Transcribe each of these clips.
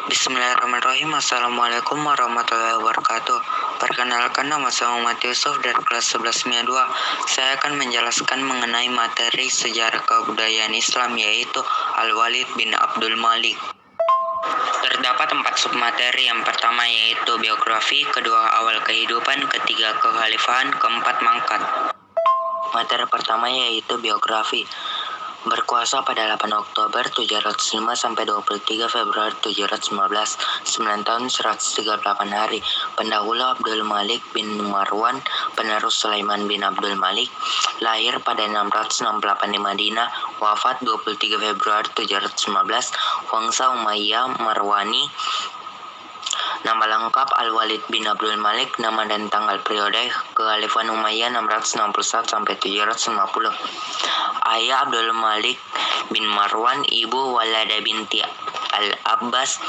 Bismillahirrahmanirrahim. Assalamualaikum warahmatullahi wabarakatuh. Perkenalkan, nama saya Muhammad Yusuf dari kelas 11 MIA 2. Saya akan menjelaskan mengenai materi sejarah kebudayaan Islam, yaitu Al-Walid bin Abdul Malik. Terdapat 4 submateri. Yang pertama yaitu biografi, kedua awal kehidupan, ketiga kekhalifahan, keempat mangkat. Materi pertama yaitu biografi. Berkuasa pada 8 Oktober 705 sampai 23 Februari 719, 9 tahun 138 hari. Pendahulu Abdul Malik bin Marwan, penerus Sulaiman bin Abdul Malik, lahir pada 668 di Madinah, wafat 23 Februari 715, Wangsa Umayyah Marwani. Nama lengkap Al-Walid bin Abdul Malik. Nama dan tanggal periode kekhalifahan Umayyah 661 sampai 750. Ayah Abdul Malik bin Marwan, ibu Walada binti Al-Abbas,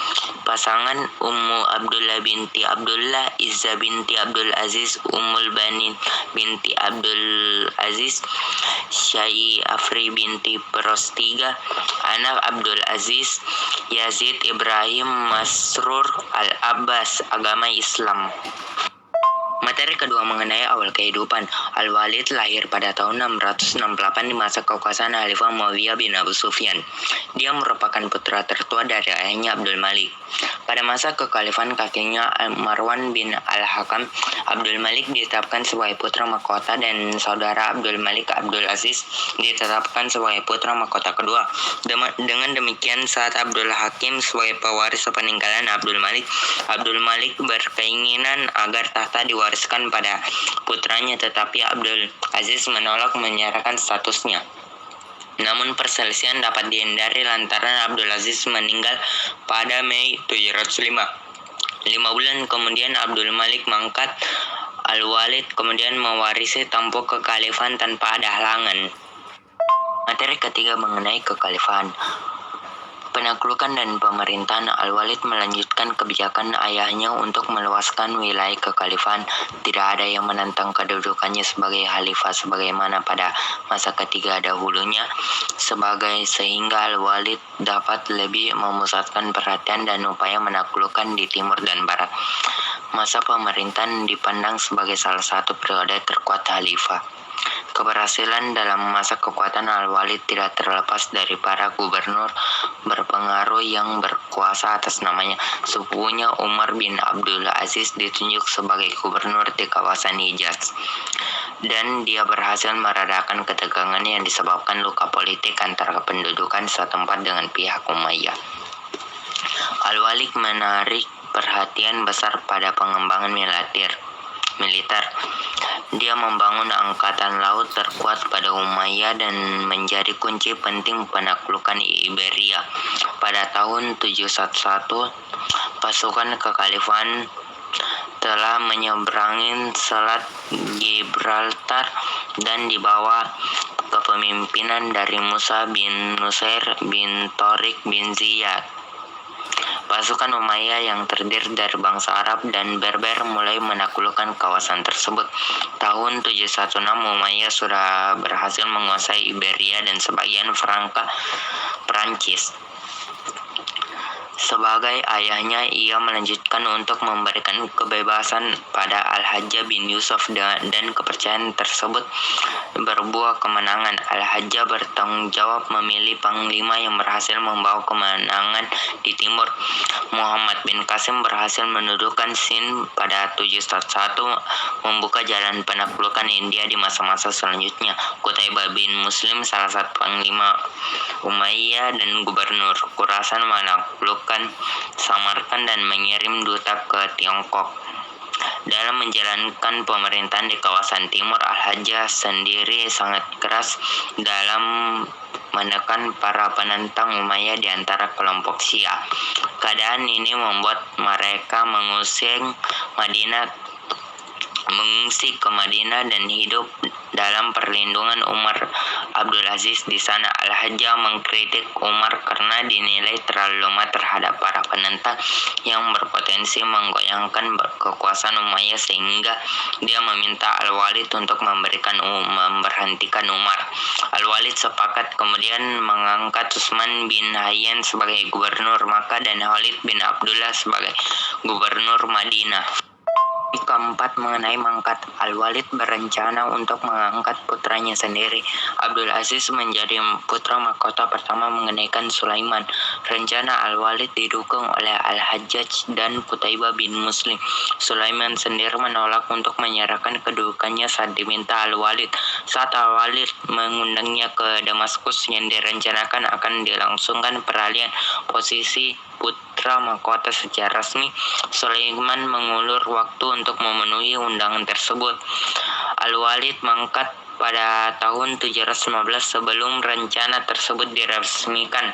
pasangan Ummu Abdullah binti Abdullah, Izza binti Abdul Aziz, Ummul Banin binti Abdul Aziz, Syai Afri binti Perostiga, anak Abdul Aziz, Yazid Ibrahim Masrur Al-Abbas, agama Islam. Materi kedua mengenai awal kehidupan. Al-Walid lahir pada tahun 668 di masa kekuasaan Khalifah Muawiyah bin Abu Sufyan. Dia merupakan putra tertua dari ayahnya Abdul Malik. Pada masa kekhalifahan kakeknya Marwan bin Al-Hakam, Abdul Malik ditetapkan sebagai putra mahkota dan saudara Abdul Malik, Abdul Aziz, ditetapkan sebagai putra mahkota kedua. Dengan demikian, saat Abdul Hakim sebagai pewaris peninggalan Abdul Malik berkeinginan agar tahta diwariskan pada putranya, tetapi Abdul Aziz menolak menyerahkan statusnya. Namun perselisihan dapat dihindari lantaran Abdul Aziz meninggal pada Mei 705. 5 bulan kemudian Abdul Malik mangkat. Al-Walid kemudian mewarisi tampuk kekhalifahan tanpa ada halangan. Materi ketiga mengenai kekhalifahan. Penaklukan dan pemerintahan. Al-Walid melanjutkan kebijakan ayahnya untuk meluaskan wilayah kekhalifahan. Tidak ada yang menentang kedudukannya sebagai khalifah sebagaimana pada masa ketiga dahulunya, sehingga Al-Walid dapat lebih memusatkan perhatian dan upaya menaklukkan di timur dan barat. Masa pemerintahan dipandang sebagai salah satu periode terkuat khalifah. Keberhasilan dalam masa kekuatan Al-Walid tidak terlepas dari para gubernur berpengaruh yang berkuasa atas namanya. Sepupunya Umar bin Abdul Aziz ditunjuk sebagai gubernur di kawasan Hijaz, dan dia berhasil meredakan ketegangan yang disebabkan luka politik antara pendudukan setempat dengan pihak Umayyah. Al-Walid menarik perhatian besar pada pengembangan militer. Dia membangun angkatan laut terkuat pada Umayyah dan menjadi kunci penting penaklukan Iberia. Pada tahun 711, pasukan kekhalifahan telah menyeberangi Selat Gibraltar dan di bawah kepemimpinan dari Musa bin Nusair bin Tariq bin Ziyad, pasukan Umayyah yang terdiri dari bangsa Arab dan Berber mulai menaklukkan kawasan tersebut. Tahun 716, Umayyah sudah berhasil menguasai Iberia dan sebagian Franka Perancis. Sebagai ayahnya, ia melanjutkan untuk memberikan kebebasan pada Al-Hajjaj bin Yusuf dan kepercayaan tersebut berbuah kemenangan. Al-Hajjaj bertanggung jawab memilih panglima yang berhasil membawa kemenangan di timur. Muhammad bin Qasim berhasil mendudukan Sind pada 711, membuka jalan penaklukan India di masa-masa selanjutnya. Qutaibah bin Muslim, salah satu panglima Umayyah dan gubernur Khurasan, menaklukkan Samarkand dan mengirim duta ke Tiongkok. Dalam menjalankan pemerintahan di kawasan timur, Al-Hajjaj sendiri sangat keras dalam menekan para penentang Umayyah di antara kelompok Syiah. Keadaan ini membuat mereka mengusir Madinah mengungsi ke Madinah dan hidup dalam perlindungan Umar Abdul Aziz di sana. Al-Hajjaj mengkritik Umar karena dinilai terlalu lemah terhadap para penentang yang berpotensi menggoyangkan kekuasaan Umayyah, sehingga dia meminta Al-Walid untuk memberhentikan Umar. Al-Walid sepakat, kemudian mengangkat Utsman bin Hayyan sebagai gubernur Makkah dan Khalid bin Abdullah sebagai gubernur Madinah. Keempat, mengenai mangkat, Al-Walid berencana untuk mengangkat putranya sendiri, Abdul Aziz, menjadi putra mahkota pertama mengenaikan Sulaiman. Rencana Al-Walid didukung oleh Al-Hajjaj dan Qutaibah bin Muslim. Sulaiman sendiri menolak untuk menyerahkan kedudukannya saat diminta Al-Walid. Saat Al-Walid mengundangnya ke Damaskus yang direncanakan akan dilangsungkan peralihan posisi putra mahkota secara resmi, Sulaiman mengulur waktu untuk memenuhi undangan tersebut. Al-Walid mangkat pada tahun 715 sebelum rencana tersebut diresmikan.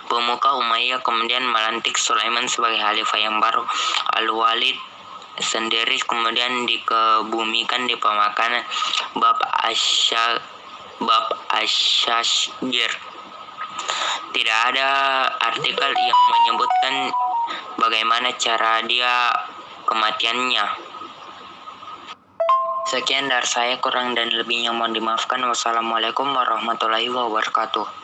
Pemuka Umayyah kemudian melantik Sulaiman sebagai khalifah yang baru. Al-Walid sendiri kemudian dikebumikan di pemakaman Bab Asyashir. Tidak ada artikel yang menyebutkan bagaimana cara dia kematiannya. Sekian dari saya, kurang dan lebihnya mohon dimaafkan. Wassalamualaikum warahmatullahi wabarakatuh.